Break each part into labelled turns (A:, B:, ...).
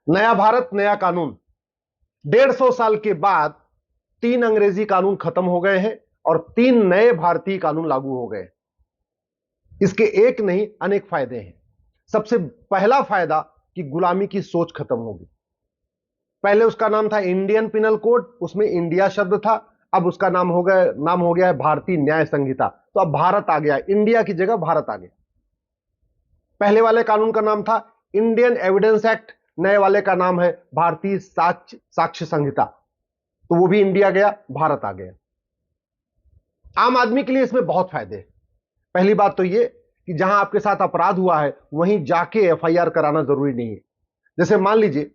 A: नया भारत नया कानून। 150 साल के बाद 3 अंग्रेजी कानून खत्म हो गए हैं और 3 नए भारतीय कानून लागू हो गए। इसके एक नहीं अनेक फायदे हैं। सबसे पहला फायदा कि गुलामी की सोच खत्म होगी। पहले उसका नाम था इंडियन पिनल कोड, उसमें इंडिया शब्द था। अब उसका नाम हो गया है भारतीय न्याय संहिता। तो अब भारत आ गया, इंडिया की जगह भारत आ गया। पहले वाले कानून का नाम था इंडियन एविडेंस एक्ट, नए वाले का नाम है भारतीय साक्ष्य संहिता। तो वो भी इंडिया गया, भारत आ गया। आम आदमी के लिए इसमें बहुत फायदे हैं। पहली बात तो ये कि जहां आपके साथ अपराध हुआ है वहीं जाके एफआईआर कराना जरूरी नहीं है। जैसे मान लीजिए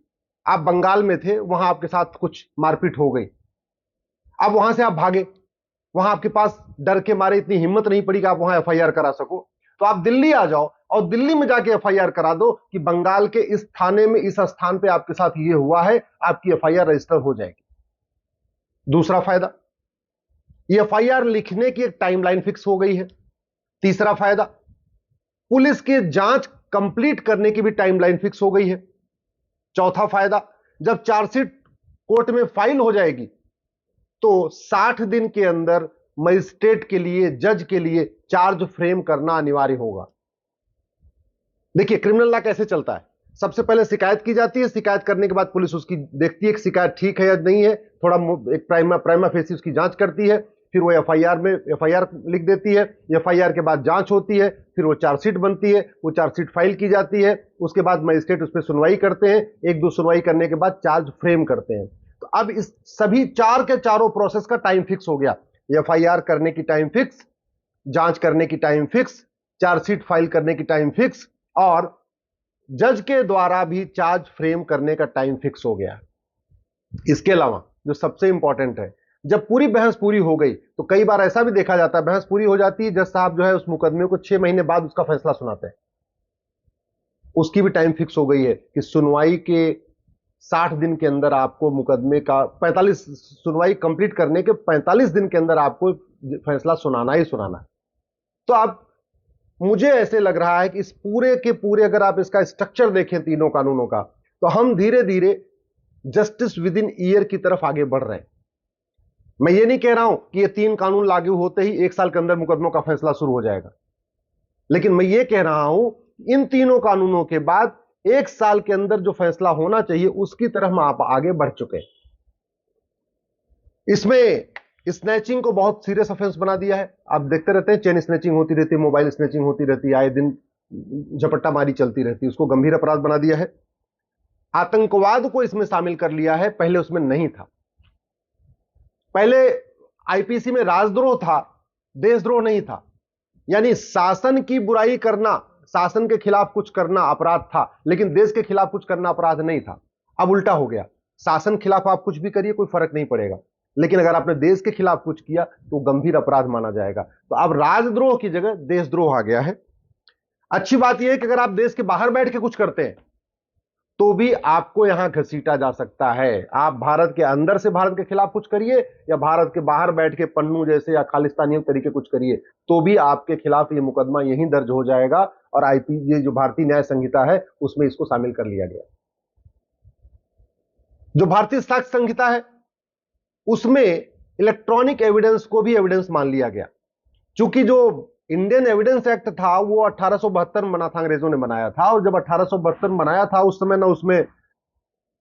A: आप बंगाल में थे, वहां आपके साथ कुछ मारपीट हो गई, अब वहां से आप भागे, वहां आपके पास डर के मारे इतनी हिम्मत नहीं पड़ी कि आप वहां एफआईआर करा सको। तो आप दिल्ली आ जाओ और दिल्ली में जाके एफआईआर करा दो कि बंगाल के इस थाने में इस स्थान पे आपके साथ ये हुआ है, आपकी एफआईआर रजिस्टर हो जाएगी। दूसरा फायदा, ये एफआईआर लिखने की एक टाइमलाइन फिक्स हो गई है। तीसरा फायदा, पुलिस की जांच कंप्लीट करने की भी टाइमलाइन फिक्स हो गई है। चौथा फायदा, जब चार्जशीट कोर्ट में फाइल हो जाएगी तो 60 दिन के अंदर मजिस्ट्रेट के लिए, जज के लिए चार्ज फ्रेम करना अनिवार्य होगा। देखिए क्रिमिनल लॉ कैसे चलता है। सबसे पहले शिकायत की जाती है, शिकायत करने के बाद पुलिस उसकी देखती है कि शिकायत ठीक है या नहीं है, थोड़ा एक प्राइमा फेसी उसकी जांच करती है, फिर वो एफआईआर लिख देती है। एफआईआर के बाद जांच होती है, फिर वो चार्जशीट बनती है, वो चार्जशीट फाइल की जाती है। उसके बाद मजिस्ट्रेट उस पर सुनवाई करते हैं, एक दो सुनवाई करने के बाद चार्ज फ्रेम करते हैं। तो अब इस सभी चार के चारों प्रोसेस का टाइम फिक्स हो गया। एफआईआर करने की टाइम फिक्स, जांच करने की टाइम फिक्स, चार्जशीट फाइल करने की टाइम फिक्स, और जज के द्वारा भी चार्ज फ्रेम करने का टाइम फिक्स हो गया। इसके अलावा जो सबसे इंपॉर्टेंट है, जब पूरी बहस पूरी हो गई तो कई बार ऐसा भी देखा जाता है, बहस पूरी हो जाती है, जज साहब जो है उस मुकदमे को 6 महीने बाद उसका फैसला सुनाते हैं। उसकी भी टाइम फिक्स हो गई है कि सुनवाई के 60 दिन के अंदर आपको मुकदमे का 45 सुनवाई कंप्लीट करने के 45 दिन के अंदर आपको फैसला सुनाना ही सुनाना है। तो आप, मुझे ऐसे लग रहा है कि इस पूरे के पूरे अगर आप इसका स्ट्रक्चर देखें तीनों कानूनों का, तो हम धीरे धीरे जस्टिस विद इन ईयर की तरफ आगे बढ़ रहे हैं। मैं ये नहीं कह रहा हूं कि ये 3 कानून लागू होते ही 1 साल के अंदर मुकदमों का फैसला शुरू हो जाएगा, लेकिन मैं ये कह रहा हूं इन तीनों कानूनों के बाद 1 साल के अंदर जो फैसला होना चाहिए उसकी तरफ आप आगे बढ़ चुके हैं। इसमें स्नैचिंग को बहुत सीरियस ऑफेंस बना दिया है। आप देखते रहते हैं चेन स्नैचिंग होती रहती है, मोबाइल स्नैचिंग होती रहती है, आए दिन झपट्टा मारी चलती रहती है, उसको गंभीर अपराध बना दिया है। आतंकवाद को इसमें शामिल कर लिया है, पहले उसमें नहीं था। पहले आईपीसी में राजद्रोह था, देशद्रोह नहीं था। यानी शासन की बुराई करना, शासन के खिलाफ कुछ करना अपराध था, लेकिन देश के खिलाफ कुछ करना अपराध नहीं था। अब उल्टा हो गया, शासन के खिलाफ आप कुछ भी करिए कोई फर्क नहीं पड़ेगा, लेकिन अगर आपने देश के खिलाफ कुछ किया तो गंभीर अपराध माना जाएगा। तो अब राजद्रोह की जगह देशद्रोह आ गया है। अच्छी बात यह है कि अगर आप देश के बाहर बैठ के कुछ करते हैं तो भी आपको यहां घसीटा जा सकता है। आप भारत के अंदर से भारत के खिलाफ कुछ करिए या भारत के बाहर बैठ के पन्नू जैसे या खालिस्तानी तरीके कुछ करिए, तो भी आपके खिलाफ ये मुकदमा यहीं दर्ज हो जाएगा। और ये जो भारतीय न्याय संहिता है उसमें इसको शामिल कर लिया गया। जो भारतीय साक्ष्य संहिता है उसमें इलेक्ट्रॉनिक एविडेंस को भी एविडेंस मान लिया गया। चूंकि जो इंडियन एविडेंस एक्ट था वो 1872 में बना था, अंग्रेजों ने बनाया था, और जब 1872 में बनाया था उस समय ना उसमें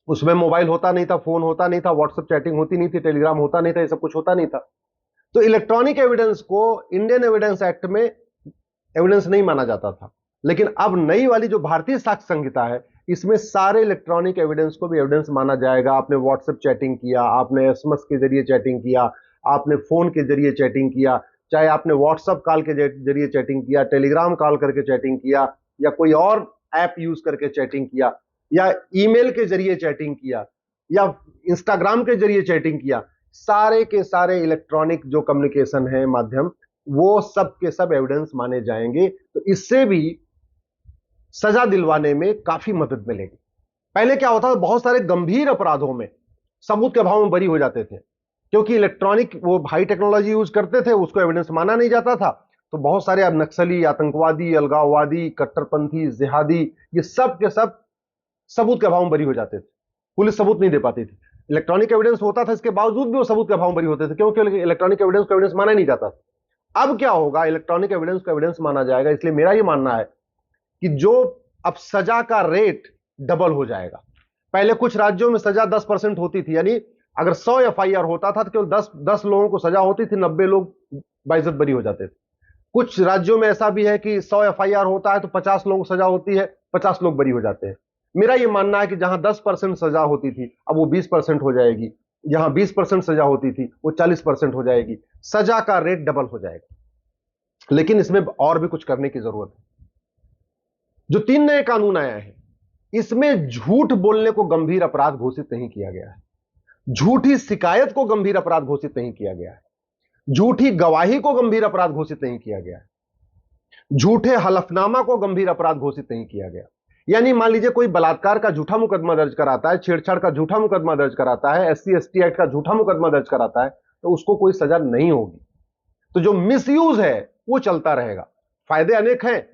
A: उसमें मोबाइल होता नहीं था, फोन होता नहीं था, व्हाट्सएप चैटिंग होती नहीं थी, टेलीग्राम होता नहीं था, ये सब कुछ होता नहीं था। तो इलेक्ट्रॉनिक एविडेंस को इंडियन एविडेंस एक्ट में एविडेंस नहीं माना जाता था। लेकिन अब नई वाली जो भारतीय साक्ष्य संहिता है इसमें सारे इलेक्ट्रॉनिक एविडेंस को भी एविडेंस माना जाएगा। आपने व्हाट्सएप चैटिंग किया, आपने एसएमएस के जरिए चैटिंग किया, आपने फोन के जरिए चैटिंग किया, चाहे आपने व्हाट्सएप कॉल के जरिए चैटिंग किया, टेलीग्राम कॉल करके चैटिंग किया, या कोई और ऐप यूज करके चैटिंग किया, या ईमेल के जरिए चैटिंग किया, या इंस्टाग्राम के जरिए चैटिंग किया, सारे के सारे इलेक्ट्रॉनिक जो कम्युनिकेशन है माध्यम, वो सब के सब एविडेंस माने जाएंगे। तो इससे भी सजा दिलवाने में काफी मदद मिलेगी। पहले क्या होता था, बहुत सारे गंभीर अपराधों में सबूत के अभाव में बरी हो जाते थे, क्योंकि इलेक्ट्रॉनिक वो हाई टेक्नोलॉजी यूज करते थे, उसको एविडेंस माना नहीं जाता था। तो बहुत सारे अब नक्सली, आतंकवादी, अलगाववादी, कट्टरपंथी, जिहादी, ये सब के सब सबूत के अभाव में बरी हो जाते थे, पुलिस सबूत नहीं दे पाती थी। इलेक्ट्रॉनिक एविडेंस होता था, इसके बावजूद भी वो सबूत के अभाव में बरी होते थे, क्योंकि इलेक्ट्रॉनिक एविडेंस को एविडेंस माना नहीं जाता। अब क्या होगा, इलेक्ट्रॉनिक एविडेंस को एविडेंस माना जाएगा। इसलिए मेरा यह मानना है कि जो अब सजा का रेट डबल हो जाएगा। पहले कुछ राज्यों में सजा 10% होती थी, यानी अगर 100 एफआईआर होता था तो केवल 10 लोगों को सजा होती थी, 90 लोग बाइज्जत बरी हो जाते थे। कुछ राज्यों में ऐसा भी है कि 100 एफआईआर होता है तो 50 लोगों को सजा होती है, 50 लोग बरी हो जाते हैं। मेरा यह मानना है कि जहां 10% सजा होती थी अब वो 20% हो जाएगी, जहां 20% सजा होती थी वो 40% हो जाएगी, सजा का रेट डबल हो जाएगा। लेकिन इसमें और भी कुछ करने की जरूरत है। जो 3 नए कानून आए हैं, इसमें झूठ बोलने को गंभीर अपराध घोषित नहीं किया गया है, झूठी शिकायत को गंभीर अपराध घोषित नहीं किया गया है, झूठी गवाही को गंभीर अपराध घोषित नहीं किया गया है, झूठे हलफनामा को गंभीर अपराध घोषित नहीं किया गया। यानी मान लीजिए कोई बलात्कार का झूठा मुकदमा दर्ज कराता है, छेड़छाड़ का झूठा मुकदमा दर्ज कराता है, SC/ST एक्ट का झूठा मुकदमा दर्ज कराता है, तो उसको कोई सजा नहीं होगी। तो जो मिसयूज है वो चलता रहेगा। फायदे अनेक हैं,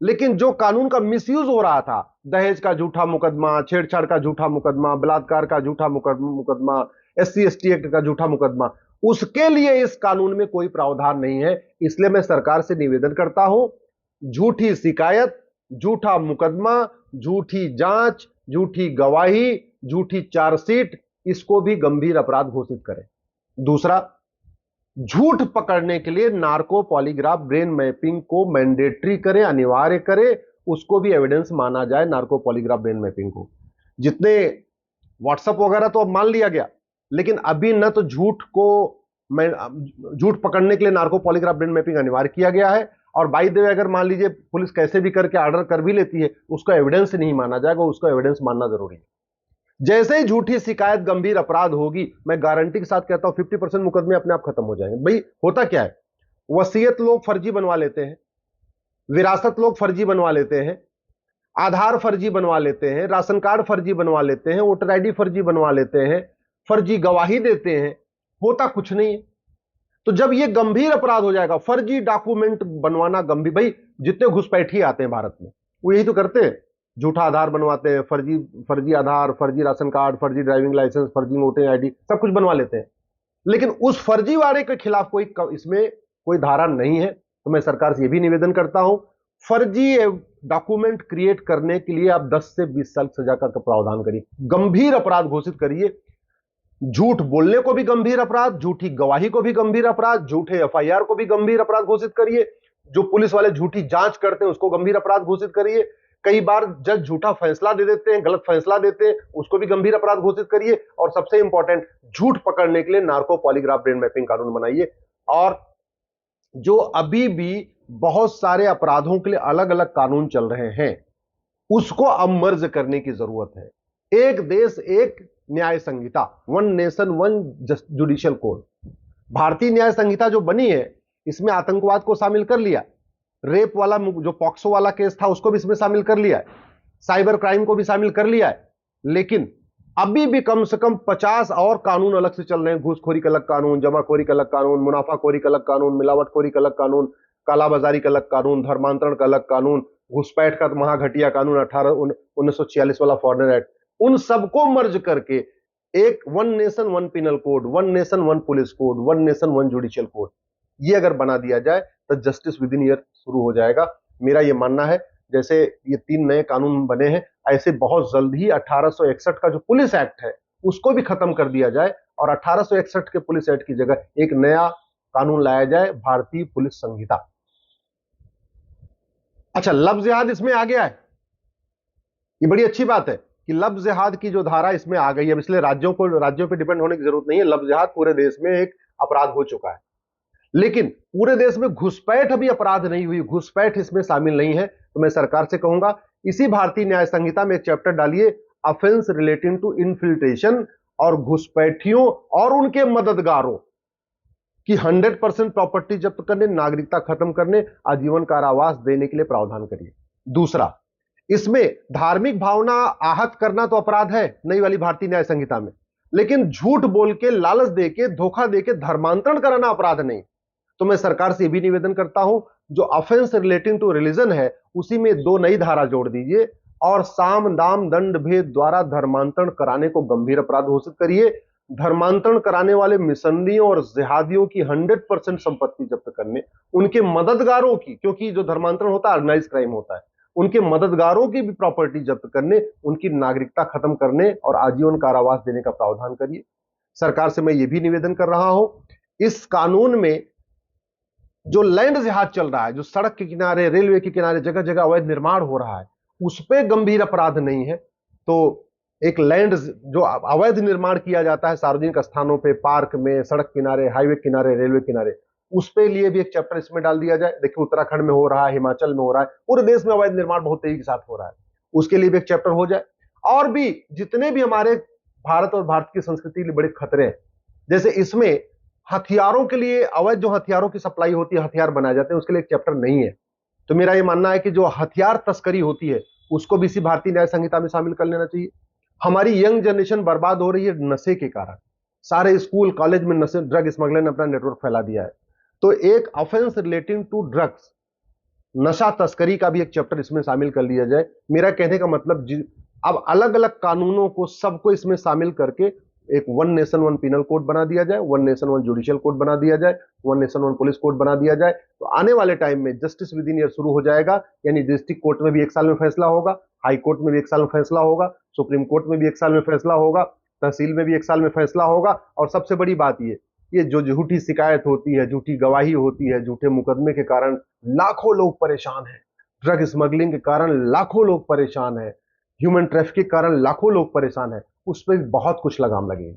A: लेकिन जो कानून का मिसयूज हो रहा था, दहेज का झूठा मुकदमा, छेड़छाड़ का झूठा मुकदमा, बलात्कार का झूठा मुकदमा, SC/ST एक्ट का झूठा मुकदमा, उसके लिए इस कानून में कोई प्रावधान नहीं है। इसलिए मैं सरकार से निवेदन करता हूं, झूठी शिकायत, झूठा मुकदमा, झूठी जांच, झूठी गवाही, झूठी चार्जशीट, इसको भी गंभीर अपराध घोषित करें। दूसरा, झूठ पकड़ने के लिए नार्को पॉलीग्राफ ब्रेन मैपिंग को मैंडेटरी करें, अनिवार्य करें, उसको भी एविडेंस माना जाए। नार्को पॉलीग्राफ ब्रेन मैपिंग को, जितने व्हाट्सएप वगैरह तो अब मान लिया गया, लेकिन अभी न तो झूठ पकड़ने के लिए नार्को पॉलीग्राफ ब्रेन मैपिंग अनिवार्य किया गया है, और बाय द वे अगर मान लीजिए पुलिस कैसे भी करके ऑर्डर कर भी लेती है, उसका एविडेंस नहीं माना जाएगा, उसका एविडेंस मानना जरूरी है। जैसे ही झूठी शिकायत गंभीर अपराध होगी, मैं गारंटी के साथ कहता हूं 50% मुकदमे अपने आप खत्म हो जाएंगे। भाई होता क्या है, वसीयत लोग फर्जी बनवा लेते हैं, विरासत लोग फर्जी बनवा लेते हैं, आधार फर्जी बनवा लेते हैं, राशन कार्ड फर्जी बनवा लेते हैं, वोटर आईडी फर्जी बनवा लेते हैं, फर्जी गवाही देते हैं, होता कुछ नहीं है। तो जब यह गंभीर अपराध हो जाएगा, फर्जी डॉक्यूमेंट बनवाना गंभीर, भाई जितने घुसपैठी आते हैं भारत में वो यही तो करते हैं, झूठा आधार बनवाते हैं, फर्जी आधार, फर्जी राशन कार्ड, फर्जी ड्राइविंग लाइसेंस, फर्जी वोटर आईडी, सब कुछ बनवा लेते हैं। लेकिन उस फर्जी वाले के खिलाफ इसमें कोई धारा नहीं है। तो मैं सरकार से यह भी निवेदन करता हूं, फर्जी डॉक्यूमेंट क्रिएट करने के लिए आप 10 से 20 साल सजा का प्रावधान करिए, गंभीर अपराध घोषित करिए। झूठ बोलने को भी गंभीर अपराध, झूठी गवाही को भी गंभीर अपराध, झूठे एफआईआर को भी गंभीर अपराध घोषित करिए। जो पुलिस वाले झूठी जांच करते हैं उसको गंभीर अपराध घोषित करिए। कई बार जज झूठा फैसला दे देते हैं, गलत फैसला देते हैं, उसको भी गंभीर अपराध घोषित करिए। और सबसे इंपॉर्टेंट, झूठ पकड़ने के लिए नार्को पॉलीग्राफ ब्रेन मैपिंग कानून बनाइए। और जो अभी भी बहुत सारे अपराधों के लिए अलग अलग कानून चल रहे हैं, उसको अब मर्ज करने की जरूरत है। एक देश एक न्याय संहिता, one nation one judicial code. भारतीय न्याय संहिता जो बनी है, इसमें आतंकवाद को शामिल कर लिया, रेप वाला जो पॉक्सो वाला केस था उसको भी इसमें शामिल कर लिया है, साइबर क्राइम को भी शामिल कर लिया है। लेकिन अभी भी कम से कम 50 और कानून अलग से चल रहे हैं। घूसखोरी का अलग कानून, जमाखोरी का अलग कानून, मुनाफाखोरी का अलग कानून, मिलावटखोरी का अलग कानून, कालाबाजारी का अलग कानून, धर्मांतरण का अलग कानून, घुसपैठ का महाघटिया कानून 1946 वाला फॉरेनर एक्ट। उन सबको मर्ज करके एक one nation one penal code, one nation one police code, one nation one judicial code, ये अगर बना दिया जाए तो जस्टिस विद इन ईयर शुरू हो जाएगा। मेरा यह मानना है, जैसे ये 3 नए कानून बने हैं, ऐसे बहुत जल्द ही 1861 का जो पुलिस एक्ट है उसको भी खत्म कर दिया जाए और 1861 के पुलिस एक्ट की जगह एक नया कानून लाया जाए, भारतीय पुलिस संहिता। अच्छा, लव जिहाद इसमें आ गया है, ये बड़ी अच्छी बात है कि लव जिहाद की जो धारा इसमें आ गई है। इसलिए राज्यों पे डिपेंड होने की जरूरत नहीं है, लव जिहाद पूरे देश में एक अपराध हो चुका है। लेकिन पूरे देश में घुसपैठ अभी अपराध नहीं हुई, घुसपैठ इसमें शामिल नहीं है। तो मैं सरकार से कहूंगा, इसी भारतीय न्याय संहिता में एक चैप्टर डालिए, ऑफेंस रिलेटिंग टू इन्फिल्ट्रेशन, और घुसपैठियों और उनके मददगारों की 100% प्रॉपर्टी जब्त करने, नागरिकता खत्म करने, आजीवन कारावास देने के लिए प्रावधान करिए। दूसरा, इसमें धार्मिक भावना आहत करना तो अपराध है नई वाली भारतीय न्याय संहिता में, लेकिन झूठ बोल के, लालच देके, धोखा देके धर्मांतरण कराना अपराध नहीं। तो मैं सरकार से भी निवेदन करता हूं, जो ऑफेंस रिलेटिंग टू रिलीजन है उसी में 2 नई धारा जोड़ दीजिए, और साम दाम दंड भेद द्वारा धर्मांतरण कराने को गंभीर अपराध घोषित करिए। धर्मांतरण कराने वाले मिशनरियों और जिहादियों की 100% संपत्ति जब्त करने, उनके मददगारों की, क्योंकि जो धर्मांतरण होता है ऑर्गेनाइज क्राइम होता है, उनके मददगारों की भी प्रॉपर्टी जब्त करने, उनकी नागरिकता खत्म करने और आजीवन कारावास देने का प्रावधान करिए। सरकार से मैं यह भी निवेदन कर रहा हूं, इस कानून में जो लैंड जिहाद चल रहा है, जो सड़क के किनारे, रेलवे के किनारे जगह जगह अवैध निर्माण हो रहा है, उस पर गंभीर अपराध नहीं है। तो एक लैंड जो अवैध निर्माण किया जाता है सार्वजनिक स्थानों पे, पार्क में, सड़क किनारे, हाईवे किनारे, रेलवे किनारे, उस पे लिए भी एक चैप्टर इसमें डाल दिया जाए। देखिए उत्तराखंड में हो रहा है, हिमाचल में हो रहा है, पूरे देश में अवैध निर्माण बहुत तेजी के साथ हो रहा है, उसके लिए भी एक चैप्टर हो जाए। और भी जितने भी हमारे भारत और भारत की संस्कृति के लिए बड़े खतरे हैं, जैसे इसमें हथियारों के लिए, अवैध जो हथियारों की सप्लाई होती है, हथियार बनाए जाते हैं, उसके लिए एक चैप्टर नहीं है। तो मेरा यह मानना है कि जो हथियार तस्करी होती है उसको भी इसी भारतीय न्याय संहिता में शामिल कर लेना चाहिए। हमारी यंग जनरेशन बर्बाद हो रही है नशे के कारण, सारे स्कूल कॉलेज में नशे, ड्रग स्मगलर ने अपना नेटवर्क फैला दिया है। तो एक ऑफेंस रिलेटिंग टू ड्रग्स, नशा तस्करी का भी एक चैप्टर इसमें शामिल कर लिया जाए। मेरा कहने का मतलब अब अलग अलग कानूनों को, सबको इसमें शामिल करके एक one nation one penal code बना दिया जाए, one nation one judicial code बना दिया जाए, one nation one police code बना दिया जाए। तो आने वाले टाइम में जस्टिस विद इन ईयर शुरू हो जाएगा, यानी डिस्ट्रिक्ट कोर्ट में भी 1 साल में फैसला होगा, हाई कोर्ट में भी 1 साल में फैसला होगा, सुप्रीम कोर्ट में भी 1 साल में फैसला होगा, तहसील में भी 1 साल में फैसला होगा। और सबसे बड़ी बात ये जो झूठी शिकायत होती है, झूठी गवाही होती है, झूठे मुकदमे के कारण लाखों लोग परेशान हैं, ड्रग स्मगलिंग के कारण लाखों लोग परेशान हैं, ह्यूमन ट्रैफिकिंग के कारण लाखों लोग परेशान हैं, उस पर बहुत कुछ लगाम लगेगी।